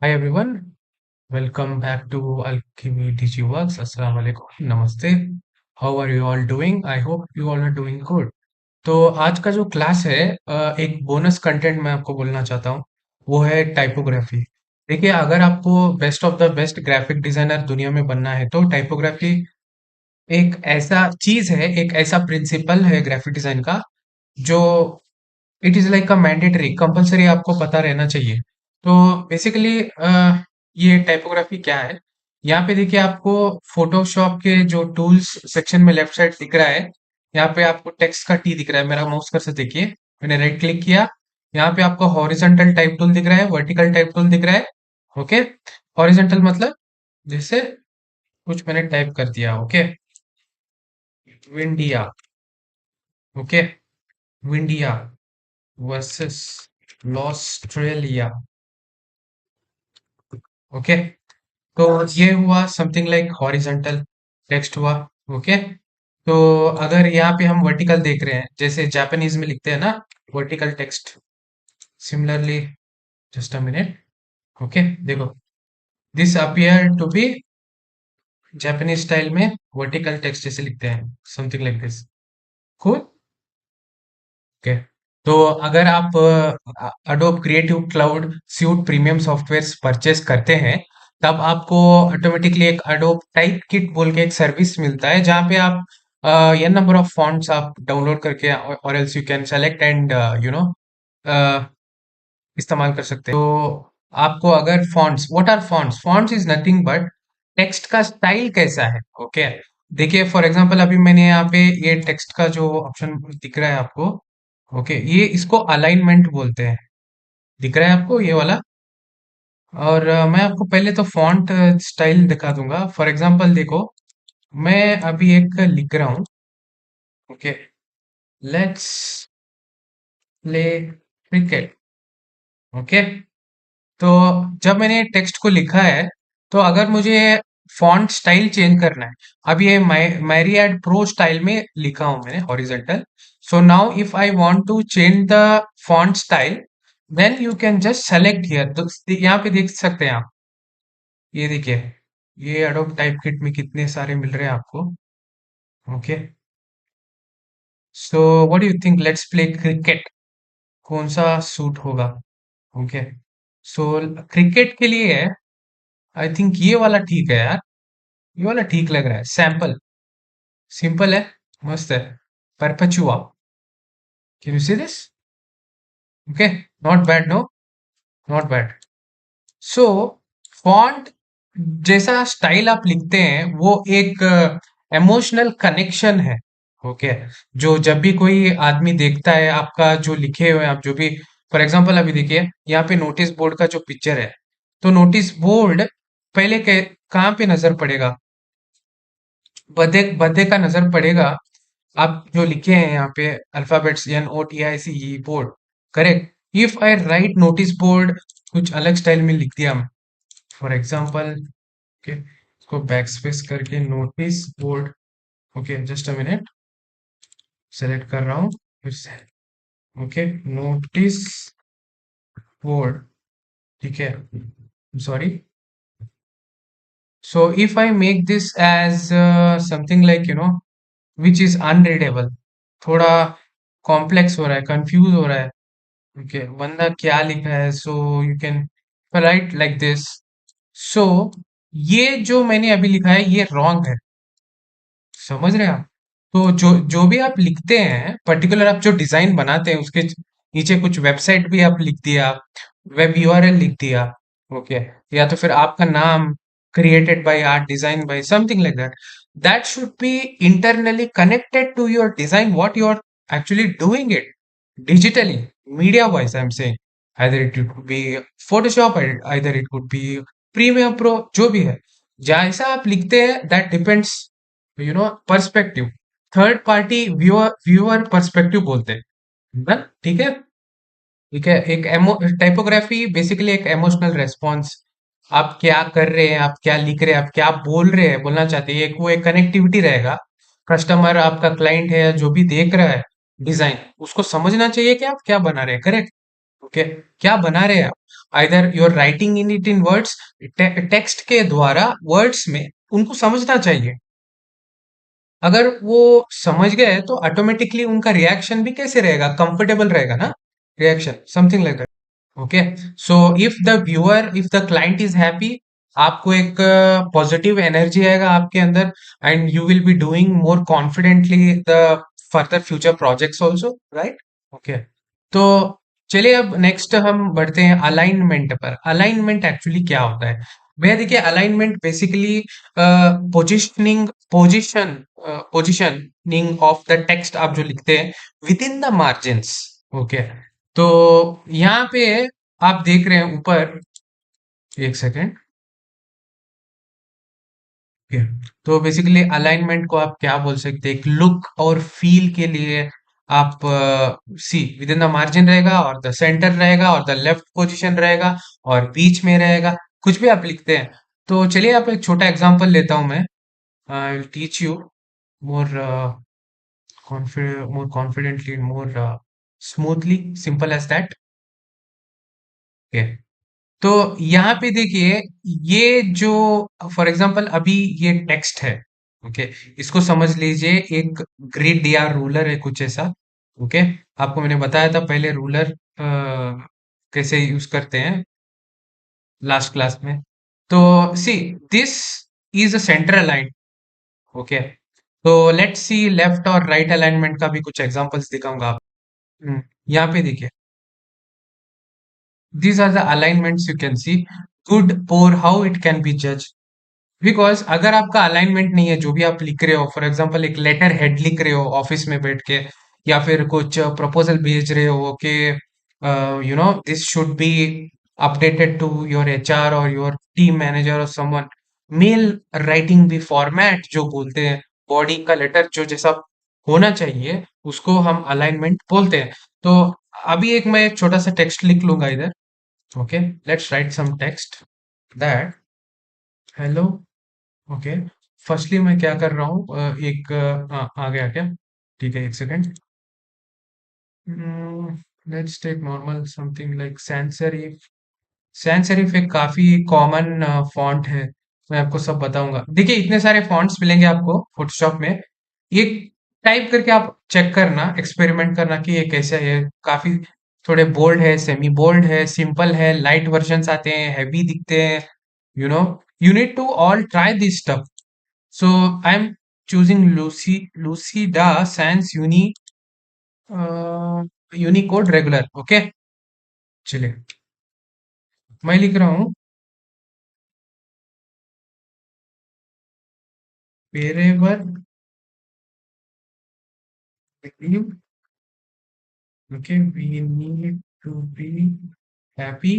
Hi everyone, welcome back to Alchemy DigiWorks. Assalamu alaikum, namaste. How are you all doing? I hope you all are doing good. तो आज का जो class है एक bonus content मैं आपको बोलना चाहता हूँ वो है टाइपोग्राफी। देखिए अगर आपको best of the best graphic designer दुनिया में बनना है तो टाइपोग्राफी एक ऐसा चीज है, एक ऐसा प्रिंसिपल है ग्राफिक डिजाइन का जो it is like a mandatory compulsory आपको पता रहना चाहिए। तो बेसिकली ये टाइपोग्राफी क्या है। यहाँ पे देखिए आपको फोटोशॉप के जो टूल्स सेक्शन में लेफ्ट साइड दिख रहा है। यहाँ पे आपको टेक्स्ट का टी दिख रहा है, मेरा माउस कर से देखिए। मैंने राइट क्लिक किया, यहाँ पे आपको हॉरिजॉन्टल टाइप टूल दिख रहा है, वर्टिकल टाइप टूल दिख रहा है। ओके, हॉरिजॉन्टल मतलब जैसे कुछ मैंने टाइप कर दिया। Okay, India. Okay, India versus Australia. Okay, तो ये हुआ समथिंग लाइक हॉरिजॉन्टल टेक्स्ट हुआ। ओके, तो अगर यहाँ पे हम वर्टिकल देख रहे हैं जैसे जापानीज में लिखते हैं ना, vertical text. Similarly, just a minute. Okay, देखो, this appear to be Japanese style में वर्टिकल टेक्स्ट जैसे लिखते हैं, something like this. Cool. Okay, तो अगर आप Adobe Creative Cloud suite premium software purchase करते हैं तब आपको ऑटोमेटिकली एक अडोब टाइप किट बोल के एक सर्विस मिलता है जहाँ पे आप एन नंबर ऑफ फॉन्ट्स आप डाउनलोड करके और else you can select and you know इस्तेमाल कर सकते हैं। तो आपको अगर fonts, what are fonts? Fonts is nothing but text का स्टाइल कैसा है। ओके, देखिए फॉर एग्जांपल अभी मैंने यहाँ पे ये टेक्स्ट का जो ऑप्शन दिख रहा है आपको। ओके, ये इसको अलाइनमेंट बोलते हैं। दिख रहा है आपको ये वाला? और मैं आपको पहले तो फॉन्ट स्टाइल दिखा दूंगा। फॉर एग्जांपल देखो, मैं अभी एक लिख रहा हूँ। Okay, let's play cricket. Okay, तो जब मैंने टेक्स्ट को लिखा है तो अगर मुझे फॉन्ट स्टाइल चेंज करना है, अब ये मैरिएड प्रो स्टाइल में लिखा हूं मैंने horizontal. So now if I want to change the font style then you can just select here. तो यहाँ पे देख सकते हैं आप, ये देखिए, ये एडोब टाइप किट में कितने सारे मिल रहे हैं आपको। Okay, so what do you think, let's play cricket, कौन सा सूट होगा? ओके, सो क्रिकेट के लिए आई थिंक ये वाला ठीक है यार। ये वाला ठीक लग रहा है, सैंपल। सिंपल है, मस्त है। Perpetua, can you see this? Okay, not bad, no, not bad. So font जैसा स्टाइल आप लिखते हैं वो एक इमोशनल कनेक्शन है। ओके, जो जब भी कोई आदमी देखता है आपका जो लिखे हुए आप जो भी, फॉर एग्जांपल अभी देखिए यहाँ पे नोटिस बोर्ड का जो पिक्चर है, तो नोटिस बोर्ड पहले कहाँ पे नजर पड़ेगा? बधे बधे का नजर पड़ेगा। आप जो लिखे हैं यहाँ पे alphabets NOTICE board, correct. If I right notice board, कुछ अलग स्टाइल में लिख दिया फॉर एग्जांपल। ओके, इसको बैक स्पेस करके notice board. Okay, just a minute, select कर रहा हूँ फिर से। ओके, नोटिस बोर्ड, ठीक है, sorry. So if I make this as something like you know which is unreadable, थोड़ा कॉम्प्लेक्स हो रहा है, कंफ्यूज हो रहा है। ओके, बंदा क्या लिखा है, so you can write like this. So ये जो मैंने अभी लिखा है ये रॉन्ग है, समझ रहे हैं आप? तो जो जो भी आप लिखते हैं, पर्टिकुलर आप जो डिजाइन बनाते हैं उसके नीचे कुछ वेबसाइट भी आप लिख दिया, वेब यूआरएल लिख दिया। ओके, या तो फिर आपका नाम, created by art, design by, something like that, that should be internally connected to your design, what you are actually doing it digitally, media wise I'm saying, either it could be Photoshop, either it could be Premiere Pro, जो भी है, जैसा आप लिखते हैं that depends, you know, perspective, third party viewer perspective बोलते हैं ना, ठीक है। ठीक है, एक टाइपोग्राफी बेसिकली एक इमोशनल रेस्पॉन्स। आप क्या कर रहे हैं, आप क्या लिख रहे हैं, आप क्या बोल रहे हैं, बोलना चाहते हैं, एक वो एक कनेक्टिविटी रहेगा। कस्टमर आपका क्लाइंट है या जो भी देख रहा है डिजाइन, उसको समझना चाहिए कि आप क्या बना रहे हैं, करेक्ट। ओके, क्या बना रहे हैं आप। Either you are writing in it in words, text के द्वारा वर्ड्स में उनको समझना चाहिए। अगर वो समझ गए तो ऑटोमेटिकली उनका रिएक्शन भी कैसे रहेगा, कंफर्टेबल रहेगा ना, reaction something like that. Okay, so if the client is happy, आपको एक पॉजिटिव एनर्जी आएगा आपके अंदर, and you will be doing more confidently the further future projects also, right. Okay, तो चलिए अब नेक्स्ट हम बढ़ते हैं अलाइनमेंट पर। अलाइनमेंट एक्चुअली क्या होता है भैया? देखिए, alignment basically positioning position positioning of the text आप जो लिखते हैं with in the margins. Okay, तो यहाँ पे आप देख रहे हैं ऊपर, एक सेकेंड। ओके, तो बेसिकली अलाइनमेंट को आप क्या बोल सकते हैं, एक लुक और फील के लिए आप सी विद इन द मार्जिन रहेगा, और द सेंटर रहेगा, और द लेफ्ट पोजीशन रहेगा, और बीच में रहेगा, कुछ भी आप लिखते हैं। तो चलिए, आप एक छोटा एग्जांपल लेता हूं मैं। I teach you more more confidently, more smoothly, simple as that. Okay, तो यहाँ पे देखिए, ये जो फॉर एग्जांपल अभी ये टेक्स्ट है। ओके, इसको समझ लीजिए एक ग्रिड या रूलर है कुछ ऐसा। ओके, आपको मैंने बताया था पहले रूलर कैसे यूज करते हैं लास्ट क्लास में। तो see, this is a central line. Okay, तो लेट्स सी लेफ्ट और राइट अलाइनमेंट का भी कुछ एग्जांपल्स दिखाऊंगा आप। यहाँ पे देखिए, these are the alignments you can see. Good, poor, how it can be judged. Because अगर आपका अलाइनमेंट नहीं है, जो भी आप लिख रहे हो, फॉर एग्जांपल एक लेटर हेड लिख रहे हो ऑफिस में बैठ के, या फिर कुछ प्रपोजल भेज रहे हो कि you know this should be updated to your HR और योर टीम मैनेजर और समवन, मेल राइटिंग भी फॉर्मेट जो बोलते हैं, बॉडी का लेटर जो जैसा होना चाहिए उसको हम अलाइनमेंट बोलते हैं। तो अभी एक मैं एक छोटा सा टेक्स्ट लिख लूंगा इधर। Okay, let's write some text that hello. Okay, firstly मैं क्या कर रहा हूँ, एक आ गया क्या? ठीक है, एक second. Let's take normal something like sans serif. Sans serif एक काफी कॉमन फॉन्ट है, मैं आपको सब बताऊंगा। देखिए, इतने सारे फॉन्ट्स मिलेंगे आपको फोटोशॉप में, ये टाइप करके आप चेक करना, एक्सपेरिमेंट करना कि ये कैसा है। काफी थोड़े बोल्ड है, सेमी बोल्ड है, सिंपल है, लाइट वर्जन्स आते हैं, हैवी दिखते हैं, you know, you need to all try this stuff. So I'm choosing Lucida Sans Unicode regular. Okay, चलिए, मैं लिख रहा हूँ wherever believe. Okay, we need to be happy,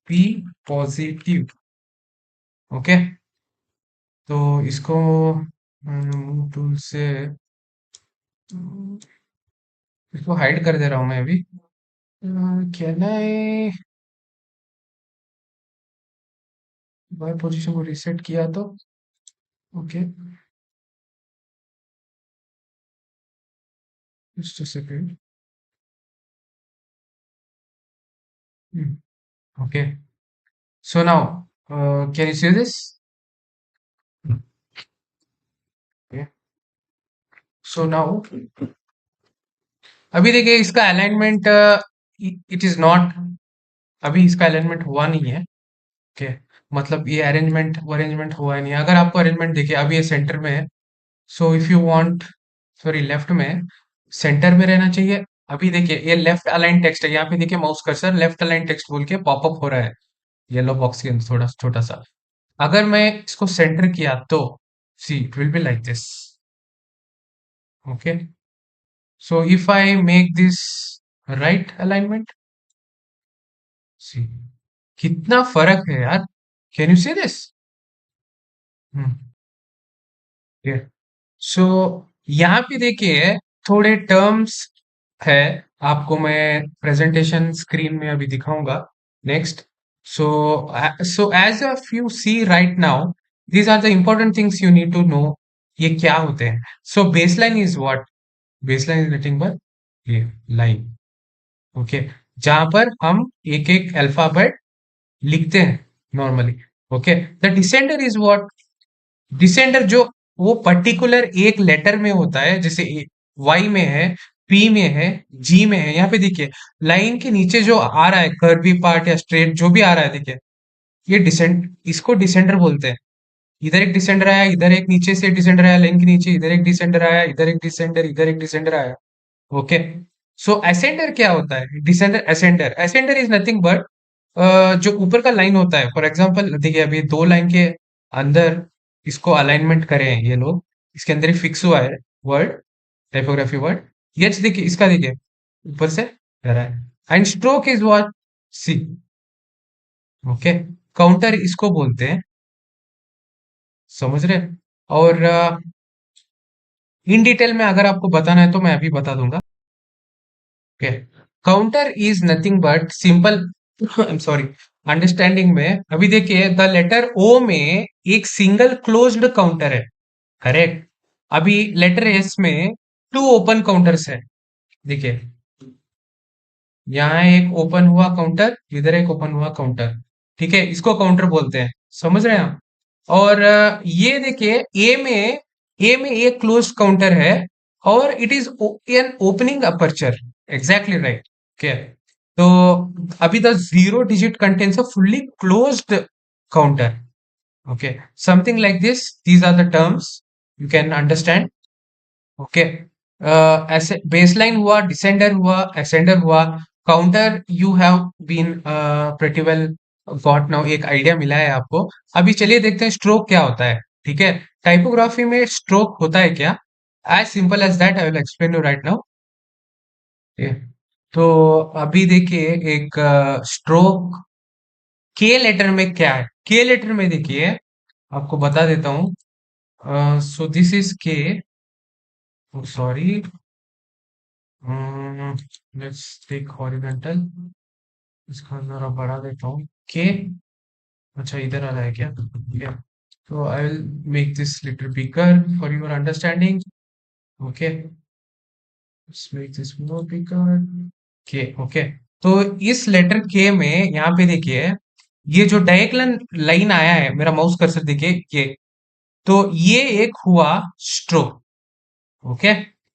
be positive. Okay, तो इसको टूल से इसको हाइड कर दे रहा हूँ मैं अभी। कैन आई बाय पोजीशन को रीसेट किया तो okay, just a second. Okay. So now, can you see this? Okay. So now, अभी देखिए इसका अलाइनमेंट, इट इज नॉट, अभी इसका अलाइनमेंट हुआ नहीं है। ओके, मतलब ये अरेंजमेंट अरेंजमेंट हुआ नहीं है। अगर आपको अरेंजमेंट देखिए, अभी ये सेंटर में है। So if you want, sorry left में है, सेंटर में रहना चाहिए। अभी देखिए ये लेफ्ट अलाइन टेक्स्ट है, यहाँ पे देखिए mouse cursor left align text बोल के पॉपअप हो रहा है येलो बॉक्स के अंदर, थोड़ा छोटा सा। अगर मैं इसको सेंटर किया तो see it will be like this. Okay, so if I make this right alignment, see कितना फर्क है यार, can you see this? Yeah. So यहाँ पे देखिए थोड़े टर्म्स है, आपको मैं प्रेजेंटेशन स्क्रीन में अभी दिखाऊंगा next. so so as of you see right now, these are the important things you need to know, ये क्या होते हैं। so baseline is what? Baseline is nothing but ये line। ओके, जहां पर हम एक एक अल्फाबेट लिखते हैं normally. Okay, the descender is what, descender जो वो पर्टिकुलर एक लेटर में होता है, जैसे वाई में है, पी में है, जी में है। यहाँ पे देखिए लाइन के नीचे जो आ रहा है कर्वी पार्ट या स्ट्रेट जो भी आ रहा है, देखिए ये डिसेंड, इसको डिसेंडर बोलते हैं। इधर एक डिसेंडर आया, इधर एक नीचे से डिसेंडर आया लाइन के नीचे, इधर एक डिसेंडर आया, इधर एक डिसेंडर, इधर एक डिसेंडर आया। ओके, सो असेंडर क्या होता है, descender, ascender, ascender is nothing but जो ऊपर का लाइन होता है। फॉर एग्जांपल देखिए अभी दो लाइन के अंदर इसको अलाइनमेंट करे हैं ये लोग, इसके अंदर ही फिक्स हुआ है वर्ड, टाइपोग्राफी वर्ड। यच देखिए, इसका देखिए ऊपर से आ रहा है। And stroke is what, C. Okay, counter इसको बोलते हैं, समझ रहे। और इन डिटेल में अगर आपको बताना है तो मैं अभी बता दूंगा। Okay, counter is nothing but simple, I am sorry, understanding में अभी देखिए द लेटर ओ में एक सिंगल क्लोज्ड काउंटर है, करेक्ट। अभी लेटर एस में टू ओपन काउंटर्स है, देखिए यहाँ एक ओपन हुआ काउंटर, इधर एक ओपन हुआ काउंटर, ठीक है, इसको काउंटर बोलते हैं, समझ रहे हैं आप। और ये देखिए ए में एक क्लोज्ड काउंटर है, और it is an opening aperture, exactly right. Okay, तो अभी the zero digit contains a fully closed counter. Okay, something like this, these are the terms you can understand. Okay, ऐसे बेसलाइन हुआ, descender हुआ, ascender हुआ, counter you have been pretty well got now, एक idea मिला है आपको। अभी चलिए देखते हैं स्ट्रोक क्या होता है, ठीक है। टाइपोग्राफी में स्ट्रोक होता है क्या, as simple as that I will explain you right now. तो अभी देखिए एक स्ट्रोक के लेटर में क्या है, के लेटर में देखिए आपको बता देता हूँ। सो दिस इज के, सॉरी, लेट्स टेक हॉरिजॉन्टल, इसका जरा बढ़ा देता हूँ के। अच्छा इधर आ रहा है क्या, ठीक है। तो I will make this little bigger for your understanding. Okay, let's make this more bigger, okay. Okay, तो इस लेटर के में यहाँ पे देखिए ये जो डायगोनल लाइन आया है, मेरा माउस कर्सर देखिए ये, तो ये एक हुआ स्ट्रोक। ओके,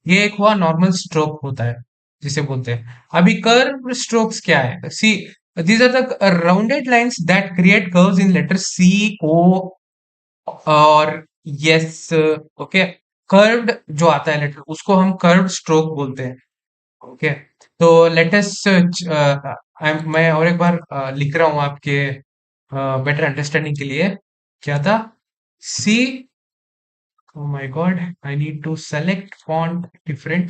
ये एक हुआ नॉर्मल स्ट्रोक होता है जिसे बोलते हैं। अभी कर्व स्ट्रोक्स क्या है, see, these are the rounded lines that create curves in letter C, O और यस। ओके, कर्व्ड जो आता है लेटर उसको हम कर्व्ड स्ट्रोक बोलते हैं। ओके, तो लेटेस्ट मैं और एक बार लिख रहा हूं आपके बेटर अंडरस्टैंडिंग के लिए। क्या था, सी, oh my god, I need to select font different.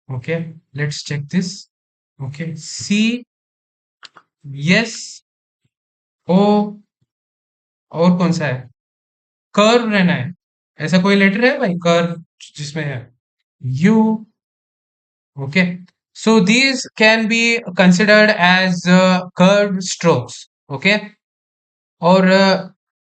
Okay, let's check this. Okay, C, yes, O, और कौन सा है, कर्व रहना है, ऐसा कोई लेटर है भाई कर्व जिसमें है, U। Okay, so these can be considered as curved strokes. Okay, और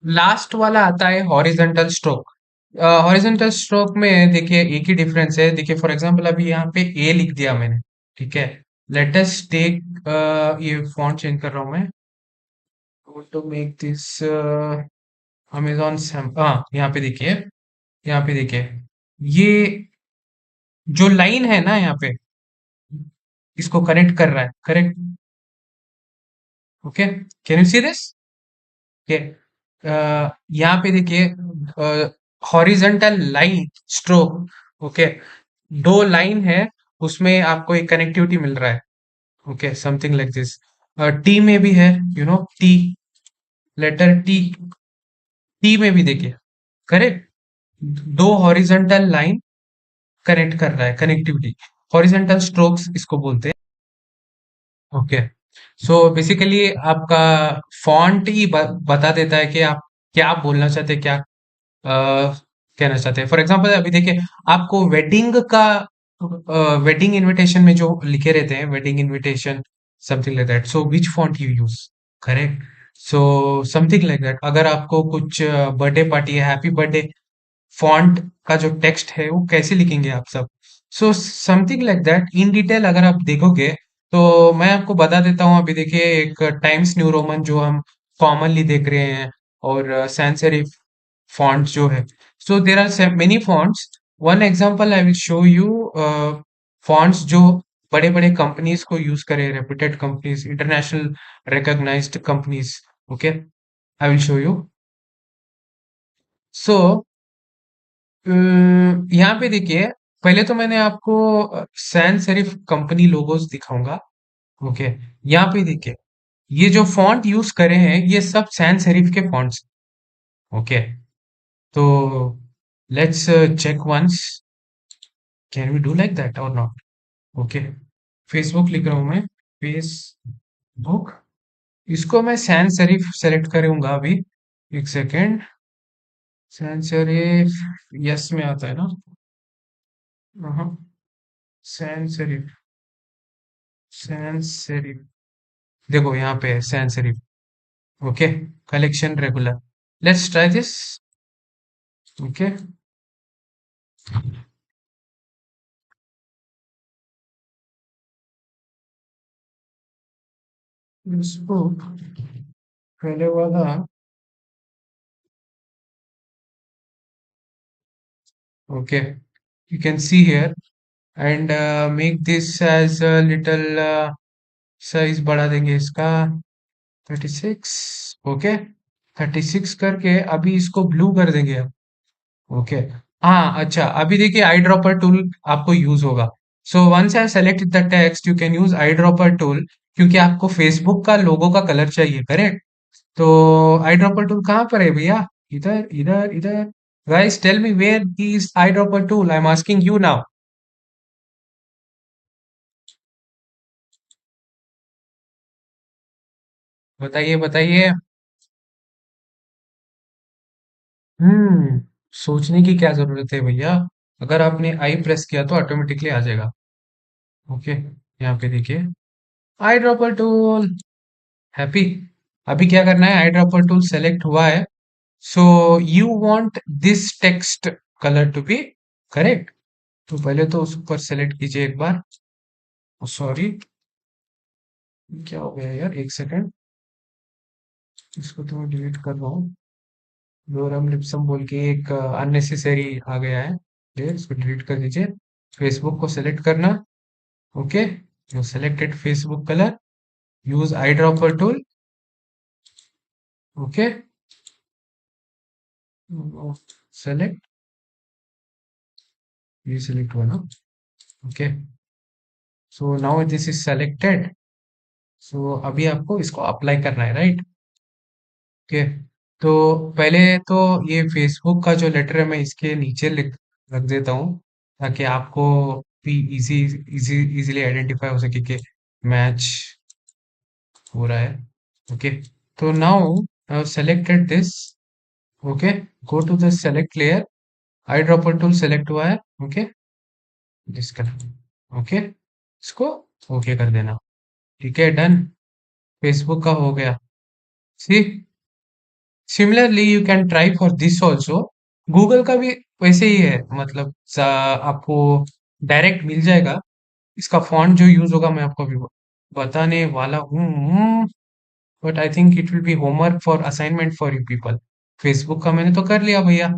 लास्ट वाला आता है हॉरिजेंटल स्ट्रोक। हॉरिजेंटल स्ट्रोक में देखिए एक ही डिफरेंस है, देखिए फॉर एग्जांपल अभी यहाँ पे ए लिख दिया मैंने, ठीक है। लेट अस टेक, ये फॉन्ट चेंज कर रहा हूँ मैं, to make this Amazon same, हाँ यहाँ पे देखिए, यहाँ पे देखिए ये जो लाइन है ना यहाँ पे, इसको कनेक्ट कर रहा है, correct. Okay, can you see this, okay. यहाँ पे देखिए हॉरिजॉन्टल लाइन स्ट्रोक, ओके, दो लाइन है, उसमें आपको एक कनेक्टिविटी मिल रहा है। Okay, something like this. T में भी है, you know T, letter T, T में भी देखिए, करेक्ट, दो हॉरिजॉन्टल लाइन कनेक्ट कर रहा है, कनेक्टिविटी, हॉरिजॉन्टल स्ट्रोक्स इसको बोलते हैं। ओके, सो बेसिकली आपका फॉन्ट ही बता देता है कि आप क्या बोलना चाहते हैं, क्या कहना चाहते हैं। फॉर एग्जांपल अभी देखिए आपको वेडिंग का, वेडिंग इनविटेशन में जो लिखे रहते हैं wedding invitation, something like that, so which font you use, correct. So something like that, अगर आपको कुछ बर्थडे पार्टी है, हैप्पी बर्थडे, फॉन्ट का जो टेक्स्ट है वो कैसे लिखेंगे आप सब, so something like that in detail अगर आप देखोगे तो मैं आपको बता देता हूँ। अभी देखिए, एक टाइम्स न्यू रोमन जो हम कॉमनली देख रहे हैं, और सैंस सेरिफ फॉन्ट जो है। So there are many fonts. One example I will show you fonts जो बड़े बड़े कंपनीज को यूज करे, reputed companies, international recognised companies. Okay, I will show you. So यहाँ पे देखिए, पहले तो मैंने आपको सैंस सेरिफ कंपनी लोगोस दिखाऊंगा। ओके, यहाँ पे देखिए, ये जो फॉन्ट यूज करे हैं ये सब सैंस सेरिफ के फॉन्ट्स। ओके, तो let's check once, can we do like that और नॉट। ओके, फेसबुक लिख रहा हूं मैं, फेसबुक। इसको मैं सैंस सेरिफ सेलेक्ट करूंगा अभी। एक सेकेंड। सैंस सेरिफ यस में आता है ना? हाँ, सैंस सेरिफ, सैंस सेरिफ। देखो यहाँ पे है sans serif. Okay, collection regular. Let's try this. Okay, इसको पहले वाला। Okay, you can see here, and make this as a little size बढ़ा देंगे इसका 36। ओके, 36 करके अभी इसको ब्लू कर देंगे अब। ओके, हाँ अच्छा, अभी देखिए आई ड्रॉपर टूल आपको यूज होगा। So once I select the text you can use eye dropper tool, क्योंकि आपको फेसबुक का लोगो का कलर चाहिए, करेक्ट? तो आई ड्रॉपर टूल कहाँ पर है भैया? इधर इधर इधर। Guys tell me where is eye dropper tool, I am asking you now. बताइए बताइए। हम्म, सोचने की क्या जरूरत है भैया। अगर आपने आई प्रेस किया तो ऑटोमेटिकली आ जाएगा। ओके, यहाँ पे देखिए, आई ड्रॉपर टूल। हैप्पी। अभी क्या करना है, आई ड्रॉपर टूल सेलेक्ट हुआ है। So you want this text colour to be correct. तो पहले तो उस पर सेलेक्ट कीजिए एक बार। सॉरी, क्या हो गया यार, एक सेकेंड। इसको तो मैं डिलीट कर रहा हूँ। लोरम लिप्सम बोल के एक अननेसेसरी आ गया है। ये इसको डिलीट कर दीजिए। फेसबुक को सेलेक्ट करना। Okay, you selected Facebook colour, use eye dropper tool. Okay, select, ये सेलेक्ट हुआ ना? Okay, so now this is selected. सो अभी आपको इसको अप्लाई करना है, राइट? ओके, तो पहले तो ये फेसबुक का जो लेटर है मैं इसके नीचे लिख रख देता हूँ, ताकि आपको भी इजीली आइडेंटिफाई हो सके कि मैच हो रहा है। ओके, तो now selected this. Okay, go to the select layer, eye dropper tool select हुआ है। Okay, disconnect. ओके, इसको ओके कर देना। ठीक है, डन। फेसबुक का हो गया। See, similarly you can try for this also. Google का भी वैसे ही है, मतलब आपको डायरेक्ट मिल जाएगा। इसका फॉन्ट जो यूज होगा मैं आपको अभी बताने वाला हूँ, but I think it will be homework for assignment for you people. Facebook का मैंने तो कर लिया भैया।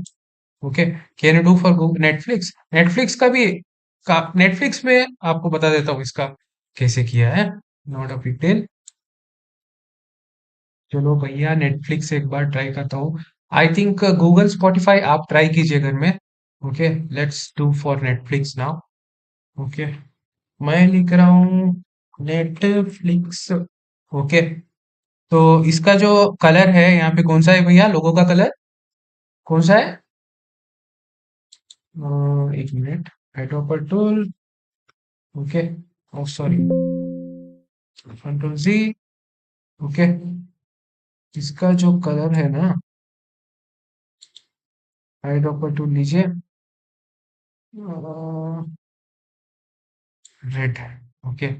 Okay, can you do for Netflix? Netflix का भी, नेटफ्लिक्स में आपको बता देता हूँ इसका कैसे किया है। Not a big deal. चलो भैया, नेटफ्लिक्स एक बार ट्राई करता हूँ। आई थिंक गूगल स्पॉटिफाई आप ट्राई कीजिए घर में। Okay, let's do for Netflix now. Okay, मैं लिख रहा हूँ नेटफ्लिक्स। ओके, तो इसका जो कलर है यहाँ पे कौन सा है भैया, लोगो का कलर कौन सा है? एक minute, eyedropper tool. Okay, oh sorry, control G. Okay, इसका जो कलर है ना, हाइड्रोपर टूल लीजिए, रेड है। Okay,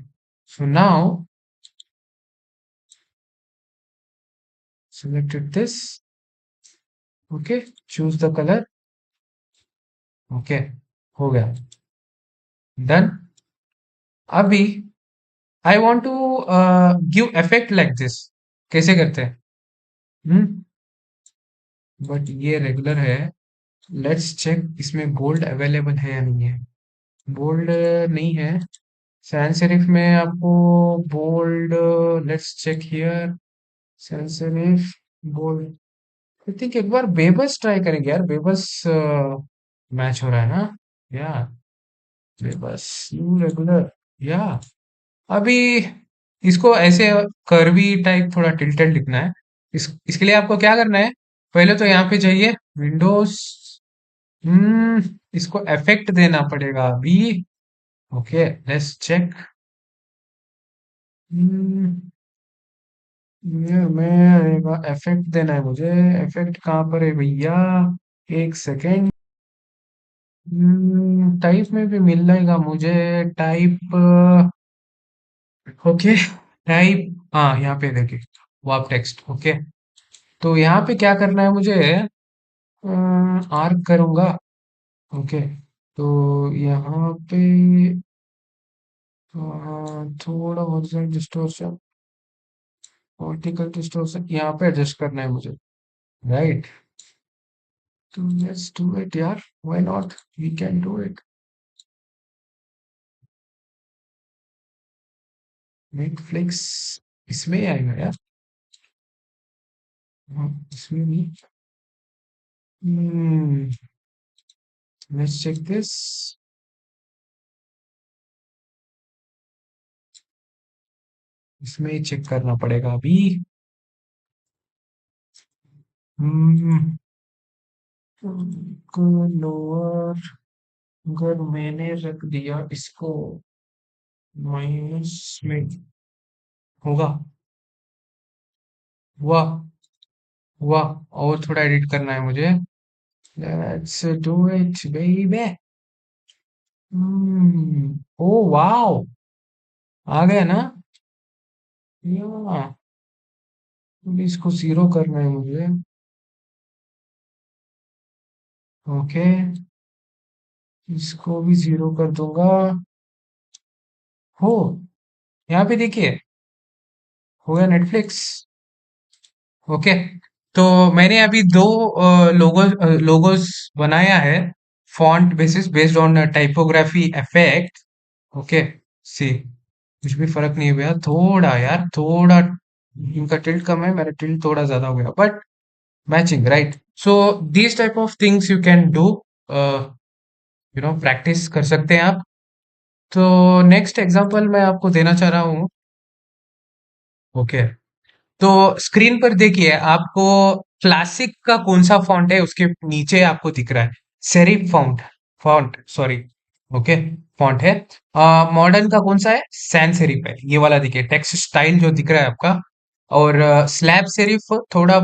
so now selected this. Okay, choose the colour. Okay, हो गया, डन। अभी I want to give effect like this, कैसे करते हैं? हम्म बट ये रेगुलर है। लेट्स चेक इसमें बोल्ड अवेलेबल है या नहीं है। बोल्ड नहीं है। सैन सेरिफ में आपको bold, let's check here. Sans serif bold, I think एक बार बेबस ट्राई करेंगे यार। बेबस मैच हो रहा है ना? या बेबस यू रेगुलर, या अभी इसको ऐसे कर्वी टाइप थोड़ा टिल्टेड लिखना है। इसके लिए आपको क्या करना है, पहले तो यहाँ पे जाइए, विंडोज, इसको इफेक्ट देना पड़ेगा अभी। Okay, let's check. ये मैं इफेक्ट देना है मुझे। इफेक्ट कहाँ पर है भैया? एक सेकेंड। टाइप में भी मिल जाएगा मुझे। टाइप, ओके, टाइप, हाँ यहाँ पे देखिए, वाप टेक्स्ट। ओके, तो यहाँ पे क्या करना है मुझे? आर्क करूंगा। ओके, तो यहाँ पे थोड़ा हॉरिजॉन्टल डिस्टॉर्शन, वर्टिकल डिस्टॉर्शन यहाँ पे एडजस्ट करना है मुझे, राइट? तो लेट्स डू इट यार, why not, we can do it. Netflix इसमें ही आएगा यार। इसमें भी। Let's check this. इसमें ही चेक करना पड़ेगा अभी। हम्म लोअर, अगर मैंने रख दिया इसको माइनस में, होगा? वाह, वाह, और थोड़ा एडिट करना है मुझे। Let's do it baby. Oh wow, आ गया ना? या अभी इसको जीरो करना है मुझे। ओके, इसको भी जीरो कर दूंगा। हो, यहाँ पे देखिए, हो गया नेटफ्लिक्स। ओके, तो मैंने अभी दो लोगोस बनाया है, font basis based on typography effect. Okay, see, कुछ भी फर्क नहीं हुआ, थोड़ा यार, थोड़ा इनका टिल्ट कम है, मेरा टिल्ट थोड़ा ज्यादा हो गया, but matching, right? So these type of things you can do, practice कर सकते हैं आप। तो नेक्स्ट एग्जांपल मैं आपको देना चाह रहा हूँ। ओके, तो स्क्रीन पर देखिए, आपको क्लासिक का कौन सा फॉन्ट है उसके नीचे आपको दिख रहा है, serif font, font sorry. Okay, font है। मॉडर्न का कौन सा है? सैन सेरिफ है, ये वाला देखिए, टेक्स्ट स्टाइल जो दिख रहा है आपका। और स्लैब सेरिफ थोड़ा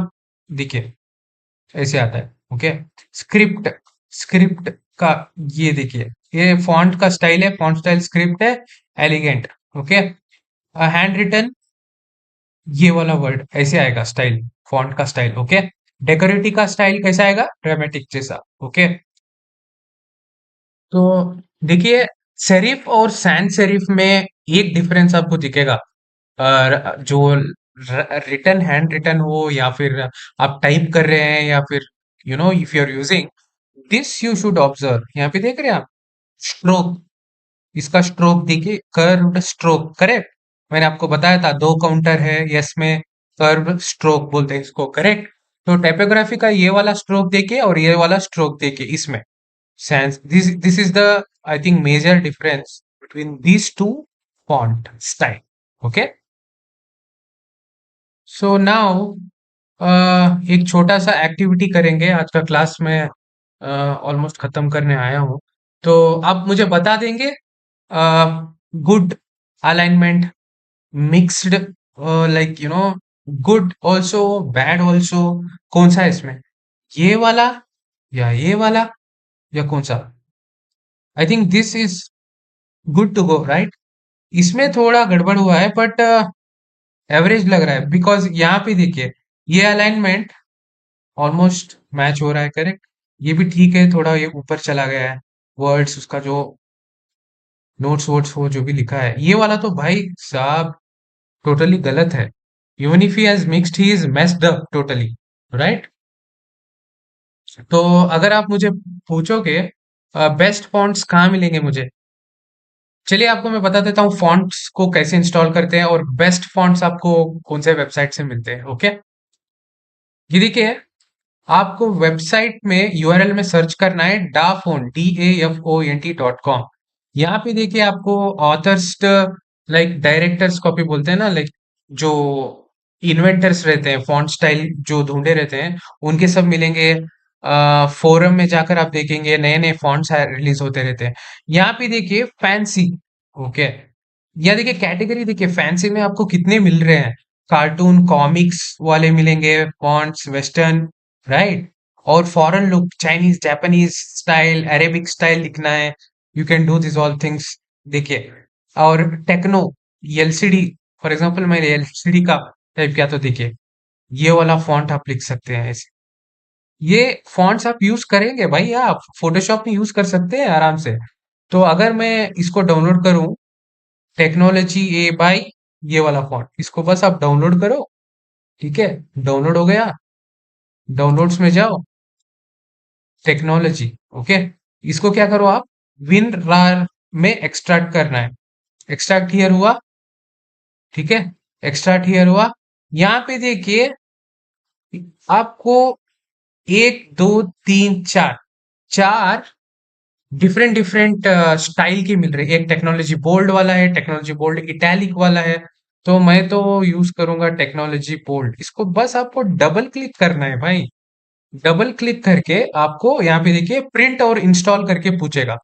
देखिए, ऐसे आता है। ओके, स्क्रिप्ट, स्क्रिप्ट का ये देखिए, ये फॉन्ट का स्टाइल है, फॉन्ट स्टाइल स्क्रिप्ट है, एलिगेंट। ओके, हैंड रिटन, ये वाला वर्ड ऐसे आएगा, स्टाइल, फॉन्ट का स्टाइल। ओके, डेकोरेटिव का स्टाइल कैसा आएगा? ड्रामेटिक जैसा। ओके, तो देखिए, सेरिफ और सैन सेरिफ में एक डिफरेंस आपको दिखेगा। जो रिटन, हैंड रिटन हो, या फिर आप टाइप कर रहे हैं, या फिर if you are using this, you should observe, यहाँ पे देख रहे हैं आप, स्ट्रोक, इसका स्ट्रोक देखिए, कर्व्ड स्ट्रोक, करेक्ट? मैंने आपको बताया था दो काउंटर है यस में, कर्व्ड स्ट्रोक बोलते हैं इसको, करेक्ट? तो टाइपोग्राफी का ये वाला स्ट्रोक देखिए और ये वाला स्ट्रोक देखिए, इसमें sans, this is the, I think, major difference between these two font style. Okay, so now एक छोटा सा एक्टिविटी करेंगे, आज का क्लास में ऑलमोस्ट खत्म करने आया हूँ। तो आप मुझे बता देंगे, good alignment, mixed, like good also, bad also, कौन सा है इसमें? ये वाला या ये वाला, या कौन सा? I think this is good to go, right? इसमें थोड़ा गड़बड़ हुआ है, बट एवरेज लग रहा है, बिकॉज यहाँ पे देखिए, ये अलाइनमेंट ऑलमोस्ट मैच हो रहा है, करेक्ट? ये भी ठीक है, थोड़ा ये ऊपर चला गया है, वर्ड्स उसका जो नोट्स वोट्स वो जो भी लिखा है, ये वाला तो भाई साहब टोटली गलत है। Even if he has mixed, he is messed up totally, right? तो अगर आप मुझे पूछोगे बेस्ट फॉन्ट्स कहाँ मिलेंगे मुझे, चलिए आपको मैं बता देता हूँ फॉन्ट्स को कैसे इंस्टॉल करते हैं और बेस्ट फॉन्ट्स आपको कौन से वेबसाइट से मिलते हैं। ओके, ये देखिए, आपको वेबसाइट में यूआरएल में सर्च करना है DAFONT.com। यहाँ पे देखिए आपको ऑथर्स, लाइक डायरेक्टर्स कॉपी बोलते हैं ना, लाइक जो इन्वेंटर्स रहते हैं, फॉन्ट स्टाइल जो ढूंढे रहते हैं, उनके सब मिलेंगे। फोरम में जाकर आप देखेंगे नए नए फॉन्ट्स रिलीज होते रहते हैं। यहाँ पे देखिए फैंसी। ओके, यहाँ देखिए कैटेगरी, देखिए फैंसी में आपको कितने मिल रहे हैं। कार्टून कॉमिक्स वाले मिलेंगे फॉन्ट्स, वेस्टर्न, राइट? और foreign look, Chinese, Japanese style, Arabic style लिखना है, you can do this all things. देखिए, और टेक्नो, एलसीडी, फॉर एग्जांपल मैंने एलसीडी का टाइप किया तो देखिए ये वाला फॉन्ट आप लिख सकते हैं ऐसे। ये फॉन्ट्स आप यूज करेंगे भाई, आप फोटोशॉप में यूज कर सकते हैं आराम से। तो अगर मैं इसको डाउनलोड करूं, टेक्नोलॉजी ए बाई, ये वाला फॉन्ट, इसको बस आप डाउनलोड करो। ठीक है, डाउनलोड हो गया, डाउनलोड्स में जाओ, टेक्नोलॉजी। ओके, इसको क्या करो आप, विन रार में एक्सट्रैक्ट करना है। एक्सट्रैक्ट हियर हुआ, ठीक है, एक्सट्रैक्ट हियर हुआ। यहाँ पे देखिए आपको एक दो तीन चार, चार डिफरेंट डिफरेंट स्टाइल की मिल रही है। एक टेक्नोलॉजी बोल्ड वाला है, टेक्नोलॉजी बोल्ड इटैलिक वाला है। तो मैं तो यूज करूंगा टेक्नोलॉजी बोल्ड। इसको बस आपको डबल क्लिक करना है भाई। डबल क्लिक करके आपको यहाँ पे देखिए प्रिंट और इंस्टॉल करके पूछेगा।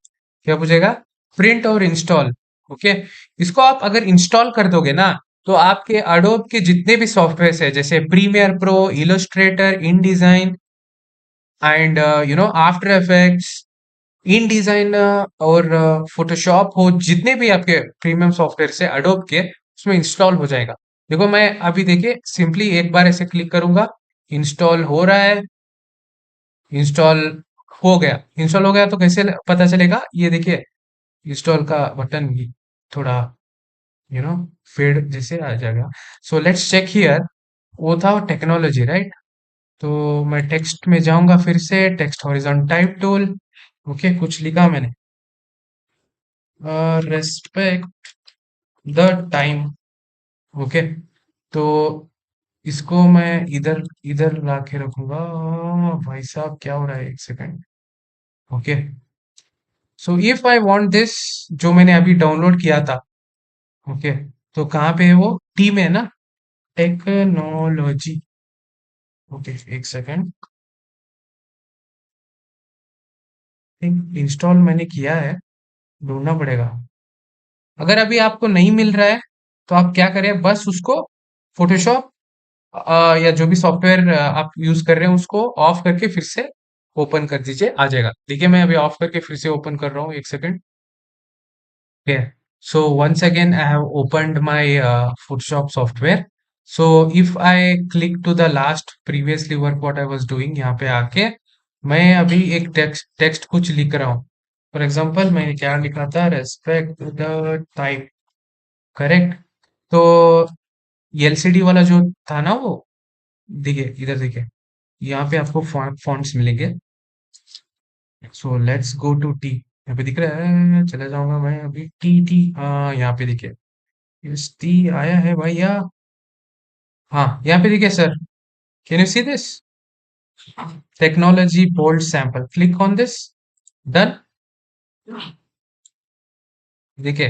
क्या पूछेगा? प्रिंट और इंस्टॉल। ओके, इसको आप अगर इंस्टॉल कर दोगे ना, तो आपके अडोब के जितने भी सॉफ्टवेयर है, जैसे Premiere Pro, Illustrator, InDesign and After Effects, InDesign और फोटोशॉप हो, जितने भी आपके प्रीमियम सॉफ्टवेयर है अडोब के, उसमें इंस्टॉल हो जाएगा। देखो मैं अभी देखिए सिंपली एक बार ऐसे क्लिक करूंगा, इंस्टॉल हो रहा है। इंस्टॉल हो गया। इंस्टॉल हो गया तो कैसे पता चलेगा, ये देखिए इंस्टॉल का बटन थोड़ा यू नो फेड जैसे आ जाएगा। सो लेट्स चेक हियर, वो था टेक्नोलॉजी, राइट? तो मैं टेक्स्ट में जाऊंगा, फिर से text horizontal type tool. Okay, कुछ लिखा मैंने, रेस्पेक्ट द टाइम। ओके, तो इसको मैं इधर इधर ला के रखूंगा। भाई साहब क्या हो रहा है, एक second. Okay, so if I want this, जो मैंने अभी डाउनलोड किया था, ओके, तो कहाँ पे है वो, टी में है ना, टेक्नोलॉजी। ओके, एक सेकंड, इंस्टॉल मैंने किया है, ढूंढना पड़ेगा। अगर अभी आपको नहीं मिल रहा है तो आप क्या करें, बस उसको फोटोशॉप या जो भी सॉफ्टवेयर आप यूज कर रहे हैं उसको ऑफ करके फिर से ओपन कर दीजिए, आ जाएगा। देखिए मैं अभी ऑफ करके फिर से ओपन कर रहा हूँ, एक second. Okay. So once again, I have opened my Photoshop software. So if I click to the last previously work what I was doing, यहाँ पे आके मैं अभी एक टेक्स्ट कुछ लिख रहा हूँ। फॉर एग्जाम्पल मैंने क्या लिखा था, रेस्पेक्ट द टाइप, करेक्ट? तो एलसीडी वाला जो था ना वो, देखिए इधर देखिए, यहाँ पे आपको फॉन्ट्स मिलेंगे। So let's go to T, यहाँ पे दिख रहा है, चला जाऊंगा मैं अभी टी टी, हाँ यहाँ पे देखिए, यस टी आया है भैया। हाँ यहाँ पे देखिए sir, can you see this, technology bold sample, click on this, done. देखिए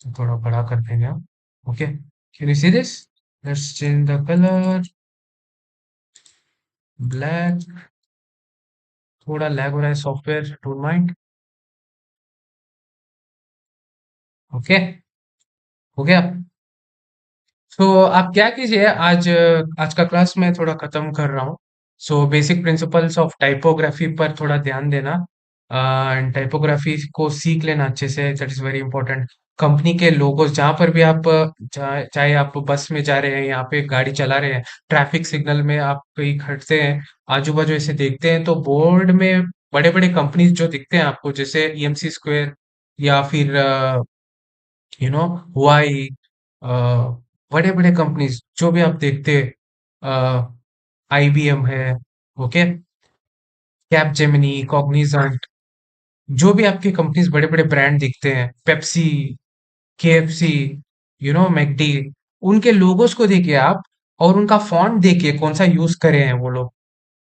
थोड़ा बड़ा कर देंगे हम। Okay, can you see this, let's change the colour, black. थोड़ा लैग हो रहा है सॉफ्टवेयर, डोंट माइंड। ओके, हो गया। सो आप क्या कीजिए, आज आज का क्लास मैं थोड़ा खत्म कर रहा हूँ। So basic principles of typography पर थोड़ा ध्यान देना, एंड टाइपोग्राफी को सीख लेना अच्छे से, that is very important. Company के लोगोस जहाँ पर भी आप चाहे आप बस में जा रहे हैं, यहाँ पे गाड़ी चला रहे हैं, ट्रैफिक सिग्नल में आप कहीं खड़ते हैं, आजू बाजू ऐसे देखते हैं, तो बोर्ड में बड़े बड़े कंपनीज जो दिखते हैं आपको, जैसे ईएमसी स्क्वायर या फिर यू नो हुआई, बड़े बड़े कंपनीज जो भी आप देखते, आईबीएम है, ओके, कैपजेमिनी, कॉग्निजेंट, जो भी आपके कंपनीज बड़े बड़े ब्रांड दिखते हैं, पेप्सी, केएफसी, मैकडी, उनके लोगोस को देखिए आप, और उनका फॉन्ट देखिए कौन सा यूज करे हैं वो लोग।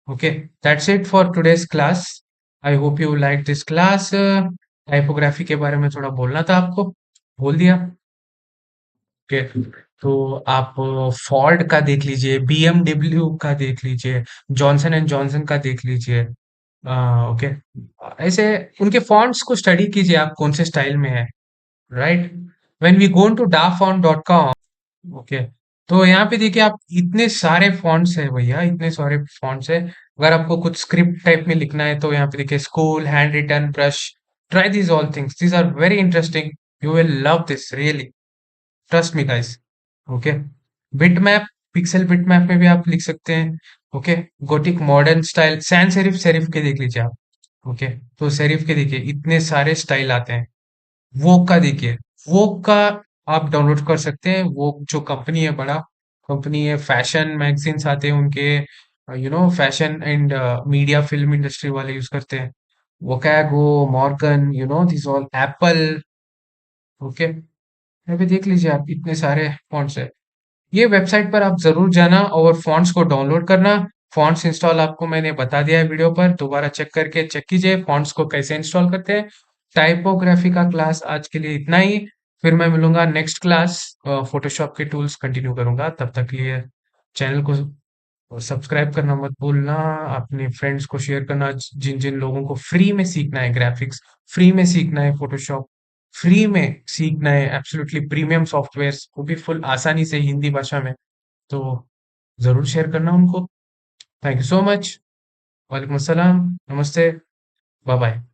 Okay, that's it for today's class. I hope you like this class. Typography के बारे में थोड़ा बोलना था आपको, बोल दिया। ओके, तो आप फोर्ड का देख लीजिए, बीएमडब्ल्यू का देख लीजिए, जॉनसन एंड जॉनसन का देख लीजिए। ओके, ऐसे उनके फॉन्ट्स को स्टडी कीजिए आप कौन से स्टाइल में है, right. When we go to dafont.com, okay, तो यहाँ पे देखिए आप, इतने सारे फॉन्ट्स है भैया, इतने सारे फॉन्ट्स है। अगर आपको कुछ स्क्रिप्ट टाइप में लिखना है तो यहाँ पे देखिए, school, hand written, brush, try these all things, these are very interesting, you will love this really, trust me guys. Okay, bitmap, pixel bitmap में भी आप लिख सकते हैं। Okay, gothic modern style, sans serif, serif के देख लीजिए आप। ओके, तो सेरिफ के देखिए इतने सारे स्टाइल आते हैं। वोक का देखिए, वोक का आप डाउनलोड कर सकते हैं। वोक जो कंपनी है, बड़ा कंपनी है, फैशन मैगजीन्स आते हैं उनके, fashion and media film industry वाले यूज करते हैं। वोकैगो, Morgan, this all, Apple. Okay, यहाँ पे देख लीजिए आप, इतने सारे फॉन्ट्स है। ये वेबसाइट पर आप जरूर जाना और फॉन्ट्स को डाउनलोड करना। फॉन्ट्स इंस्टॉल आपको मैंने बता दिया है वीडियो पर, दोबारा चेक करके चेक कीजिए फॉन्ट्स को कैसे इंस्टॉल करते हैं। टाइपोग्राफी का क्लास आज के लिए इतना ही। फिर मैं मिलूंगा नेक्स्ट क्लास, फोटोशॉप के टूल्स कंटिन्यू करूंगा। तब तक के लिए चैनल को सब्सक्राइब करना मत भूलना, अपने फ्रेंड्स को शेयर करना, जिन जिन लोगों को फ्री में सीखना है ग्राफिक्स, फ्री में सीखना है फोटोशॉप, फ्री में सीखना है एब्सोल्युटली प्रीमियम सॉफ्टवेयर्स, वो भी फुल आसानी से हिंदी भाषा में, तो ज़रूर शेयर करना उनको। Thank you so much. वालेकुम अस्सलाम, नमस्ते, बाय बाय।